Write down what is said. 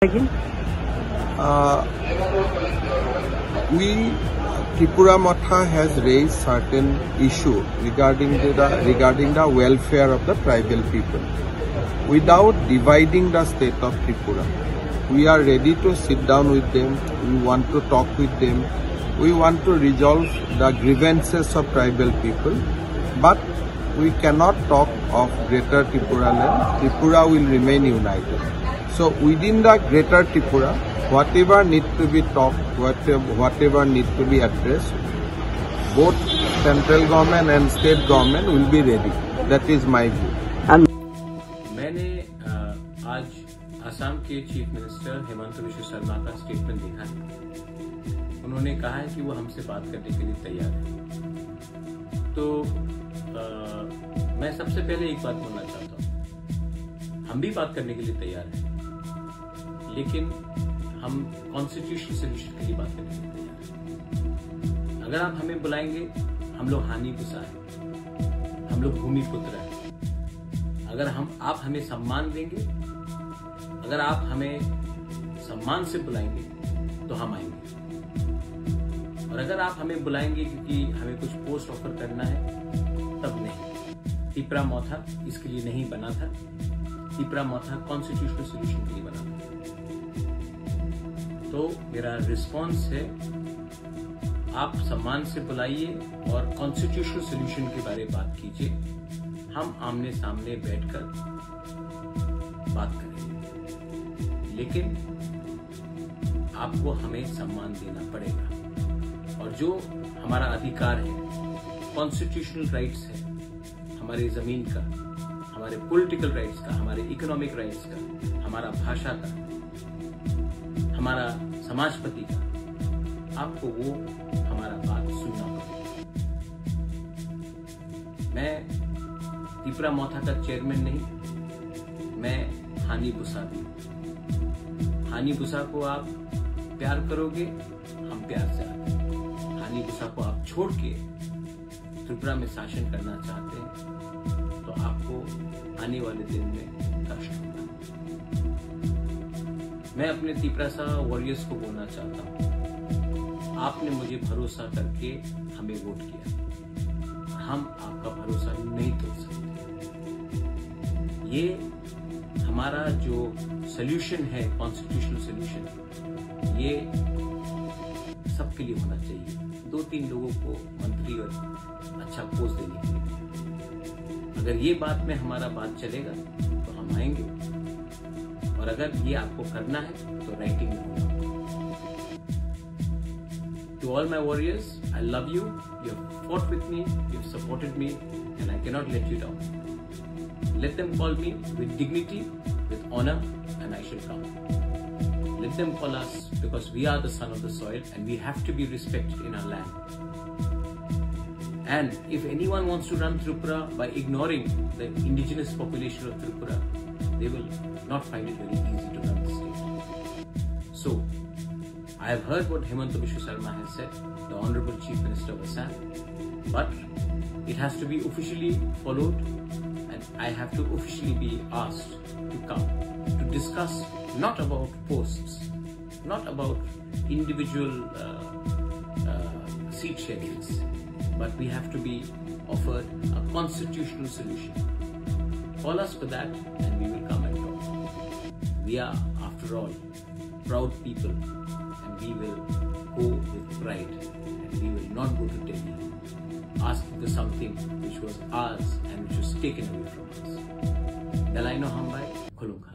Again? Tripura Matha has raised certain issue regarding the welfare of the tribal people. Without dividing the state of Tripura, we are ready to sit down with them. We want to talk with them. We want to resolve the grievances of tribal people, but we cannot talk of Greater Tripura land. Tripura will remain united. So within the Greater Tripura, whatever need to be talked, whatever need to be addressed, both central government and state government will be ready. That is my view. मैंने आज असम के chief minister Hemant Biswa Sharma का statement देखा है। उन्होंने कहा है कि वो हमसे बात करने के लिए तैयार है। तो मैं सबसे पहले एक बात बोलना चाहता हूँ, हम भी बात करने के लिए तैयार हैं, लेकिन हम कॉन्स्टिट्यूशनल सोल्यूशन के लिए बात करने के लिए तैयार हैं। अगर आप हमें बुलाएंगे, हम लोग हानि गुस्सा है, हम लोग भूमिपुत्र हैं। अगर आप हमें सम्मान देंगे, अगर आप हमें सम्मान से बुलाएंगे तो हम आएंगे, और अगर आप हमें बुलाएंगे क्योंकि हमें कुछ पोस्ट ऑफर करना है, तब नहीं। त्रिपुरा मौथा इसके लिए नहीं बना था। त्रिपुरा मौथा कॉन्स्टिट्यूशनल सोल्यूशन के लिए बना था। तो मेरा रिस्पॉन्स है, आप सम्मान से बुलाइए और कॉन्स्टिट्यूशनल सोल्यूशन के बारे में बात कीजिए। हम आमने सामने बैठकर बात करेंगे, लेकिन आपको हमें सम्मान देना पड़ेगा। और जो हमारा अधिकार है, कॉन्स्टिट्यूशनल राइट्स है, हमारी जमीन का, हमारे पॉलिटिकल राइट्स का, हमारे इकोनॉमिक राइट्स का, हमारा भाषा का, हमारा समाजपति का, आपको वो हमारा बात सुनना पड़ेगा। मैं त्रिपुरा मौथा का चेयरमैन नहीं, मैं हानि बुसा भी। हानि बुसा को आप प्यार करोगे, हम प्यार से आते हैं। हानि बुसा को आप छोड़ के त्रिपुरा में शासन करना चाहते हैं, तो आपको आने वाले दिन में कष्ट होगा। मैं अपने त्रिपुरा वॉरियर्स को बोलना चाहता हूं, आपने मुझे भरोसा करके हमें वोट किया, हम आपका भरोसा नहीं तोड़ सकते। ये हमारा जो सोल्यूशन है, कॉन्स्टिट्यूशनल सोल्यूशन, ये सबके लिए होना चाहिए। 2-3 लोगों को मंत्री और अच्छा पोस्ट देने के लिए। अगर ये बात में हमारा बात चलेगा तो हम आएंगे, और अगर ये आपको करना है तो राइटिंग में होगा। To all my warriors, I love you. You have fought with me, you have supported me, and I cannot let you down. Let them call me with dignity, with honor, and I shall come. Let them call us because we are the son of the soil and we have to be respected in our land. And if anyone wants to run Tripura by ignoring the indigenous population of Tripura, they will not find it very easy to run the state. So, I have heard what Hemant Biswa Sarma has said, the Honorable Chief Minister of Assam, but it has to be officially followed, and I have to officially be asked to come to discuss not about posts, not about individual seat sharings, but we have to be offered a constitutional solution. Call us for that and we will come and talk. We are, after all, proud people, and we will go with pride, and we will not go to Delhi asking for something which was ours and which was taken away from us. Dalaino Hambai, Khulungkha.